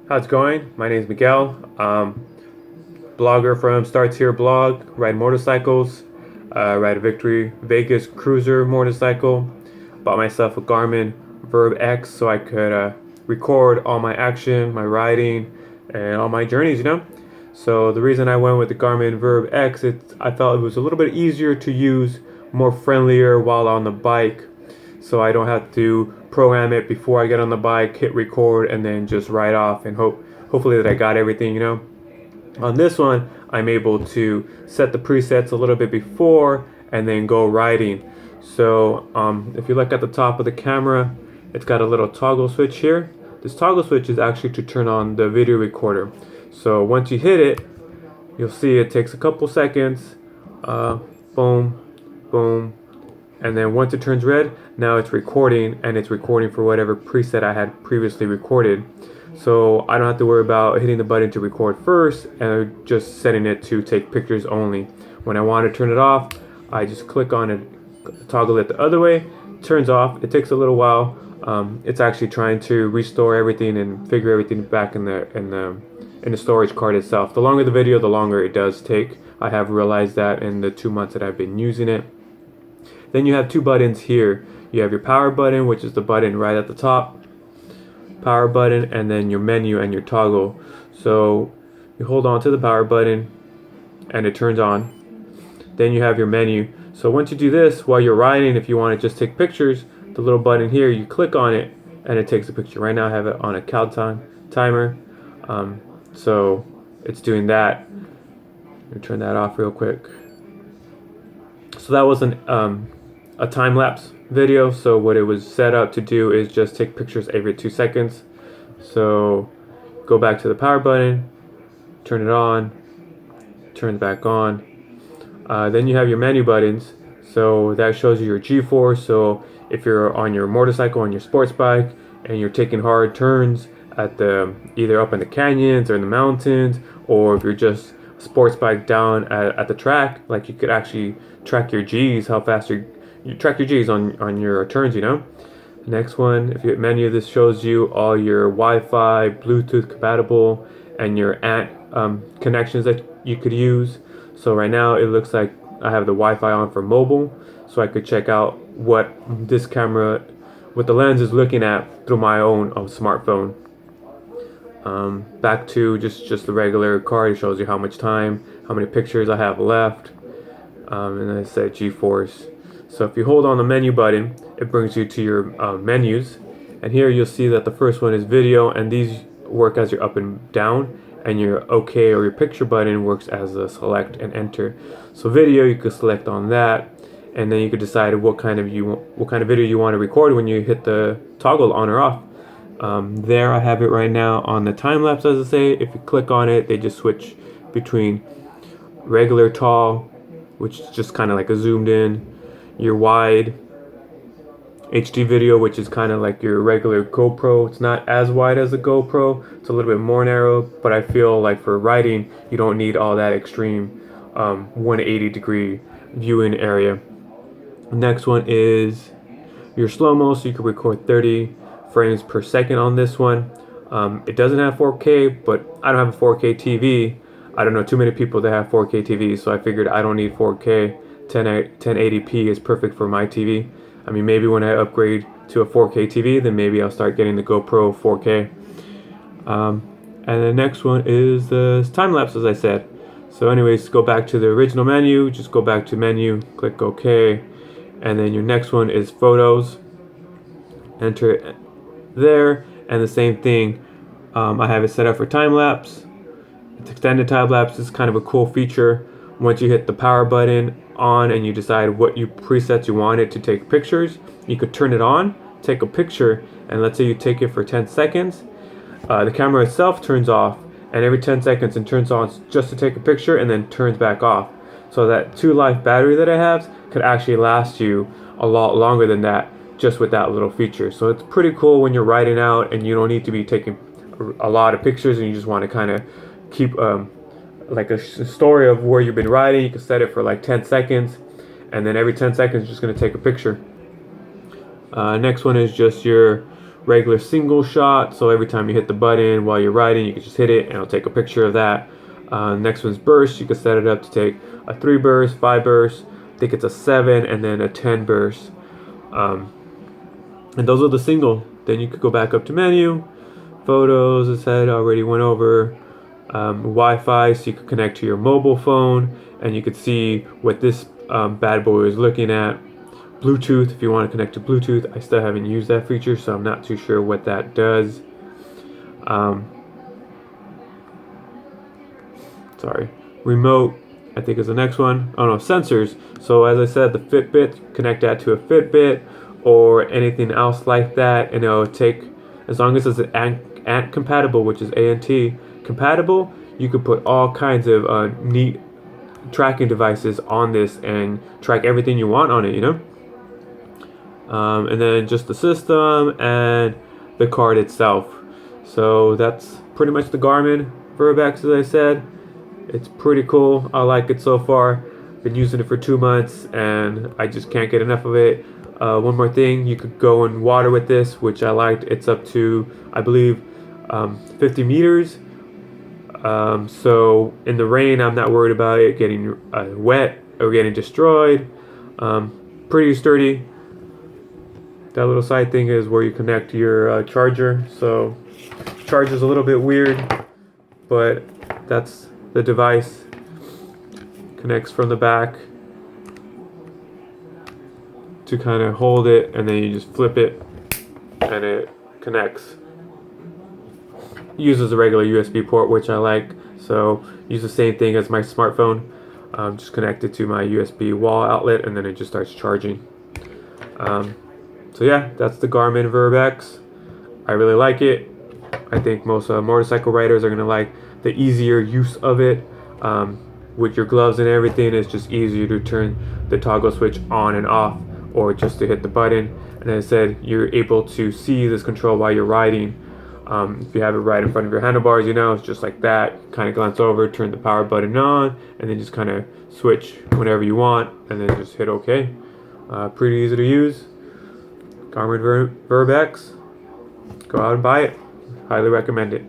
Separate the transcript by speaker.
Speaker 1: How's it going? My name is Miguel. Blogger from Starts Here blog. Ride motorcycles. Ride a Victory Vegas cruiser motorcycle. Bought myself a Garmin Virb X so I could record all my action, my riding, and all my journeys. So the reason I went with the Garmin Virb X, I felt it was a little bit easier to use, more friendlier while on the bike, so I don't have to program it before I get on the bike, hit record, and then just ride off and hopefully that I got everything. On this one, I'm able to set the presets a little bit before and then go riding. So if you look at the top of the camera, it's got a little toggle switch here. This toggle switch is actually to turn on the video recorder. So once you hit it, you'll see it takes a couple seconds. Boom, boom. And then once it turns red, now it's recording, and it's recording for whatever preset I had previously recorded. So I don't have to worry about hitting the button to record first and just setting it to take pictures only. When I want to turn it off, I just click on it, toggle it the other way, turns off. It takes a little while. It's actually trying to restore everything and figure everything back in the storage card itself. The longer the video, the longer it does take. I have realized that in the 2 months that I've been using it. Then you have two buttons here. You have your power button, which is the button right at the top, power button, and then your menu and your toggle. So you hold on to the power button and it turns on. Then you have your menu. So once you do this while you're riding, if you want to just take pictures, the little button here, you click on it and it takes a picture. Right now I have it on a timer. So it's doing that. Let me turn that off real quick. So that was a time-lapse video. So what it was set up to do is just take pictures every 2 seconds. So go back to the power button, turn it on, turn it back on. Then you have your menu buttons. So that shows you your G-force. So if you're on your motorcycle, on your sports bike, and you're taking hard turns at either up in the canyons or in the mountains, or if you're just sports bike down at the track, like you could actually track your G's, how fast you track your G's on your turns. Next one, if you hit menu, this shows you all your Wi-Fi, Bluetooth compatible, and your ANT connections that you could use. So right now it looks like I have the Wi-Fi on for mobile, so I could check out what this camera with the lens is looking at through my own smartphone. Back to just the regular card. It shows you how much time, how many pictures I have left, and then it said G-force. So if you hold on the menu button, it brings you to your menus, and here you'll see that the first one is video, and these work as your up and down, and your OK or your picture button works as a select and enter. So video, you could select on that, and then you could decide what kind of video you want to record when you hit the toggle on or off. There I have it right now on the time lapse, as I say. If you click on it, they just switch between regular tall, which is just kind of like a zoomed in, your wide HD video, which is kind of like your regular GoPro. It's not as wide as a GoPro, it's a little bit more narrow, but I feel like for riding you don't need all that extreme 180 degree viewing area. Next one is your slow-mo, so you can record 30 frames per second on this one. It doesn't have 4K, but I don't have a 4K TV. I don't know too many people that have 4K TVs, so I figured I don't need 4K. 1080p is perfect for my TV. I mean, maybe when I upgrade to a 4K TV, then maybe I'll start getting the GoPro 4K. And the next one is the time lapse, as I said. So anyways, go back to the original menu, just go back to menu, click OK, and then your next one is photos. Enter it there, and the same thing. I have it set up for time lapse. It's extended time lapse. Is kind of a cool feature. Once you hit the power button on and you decide what presets you want it to take pictures, you could turn it on, take a picture, and let's say you take it for 10 seconds. The camera itself turns off, and every 10 seconds it turns on just to take a picture and then turns back off. So that 2-life battery that I have could actually last you a lot longer than that, just with that little feature. So it's pretty cool when you're riding out and you don't need to be taking a lot of pictures and you just want to kind of keep like a story of where you've been riding. You can set it for like 10 seconds, and then every 10 seconds you're just going to take a picture. Next one is just your regular single shot, so every time you hit the button while you're riding, you can just hit it and it'll take a picture of that. Next one's burst. You can set it up to take a 3 burst, 5 burst, I think it's a 7, and then a 10 burst. And those are the single. Then you could go back up to menu, photos, as I said, already went over. Wi-Fi, so you could connect to your mobile phone, and you could see what this bad boy is looking at. Bluetooth, if you want to connect to Bluetooth. I still haven't used that feature, so I'm not too sure what that does. Remote, I think is the next one. Oh no, sensors. So as I said, the Fitbit, connect that to a Fitbit or anything else like that, and it'll take, as long as it's ANT compatible, which is ANT compatible, you could put all kinds of neat tracking devices on this and track everything you want on it, you know. And then just the system and the card itself. So that's pretty much the Garmin Virb X, as I said. It's pretty cool. I like it so far. Been using it for 2 months and I just can't get enough of it. One more thing, you could go in water with this, which I liked. It's up to, I believe, 50 meters. So in the rain, I'm not worried about it getting wet or getting destroyed. Pretty sturdy. That little side thing is where you connect your charger. So charge is a little bit weird, but that's the device. Connects from the back to kind of hold it, and then you just flip it and it connects. Uses a regular USB port, which I like, so use the same thing as my smartphone. Just connect it to my USB wall outlet and then it just starts charging. So yeah, that's the Garmin Virb X. I really like it. I think most motorcycle riders are going to like the easier use of it. With your gloves and everything, it's just easier to turn the toggle switch on and off, or just to hit the button. And as I said, you're able to see this control while you're riding. If you have it right in front of your handlebars, you know, it's just like that. Kind of glance over, turn the power button on, and then just kind of switch whenever you want, and then just hit OK. Pretty easy to use. Garmin Virb X. Go out and buy it. Highly recommend it.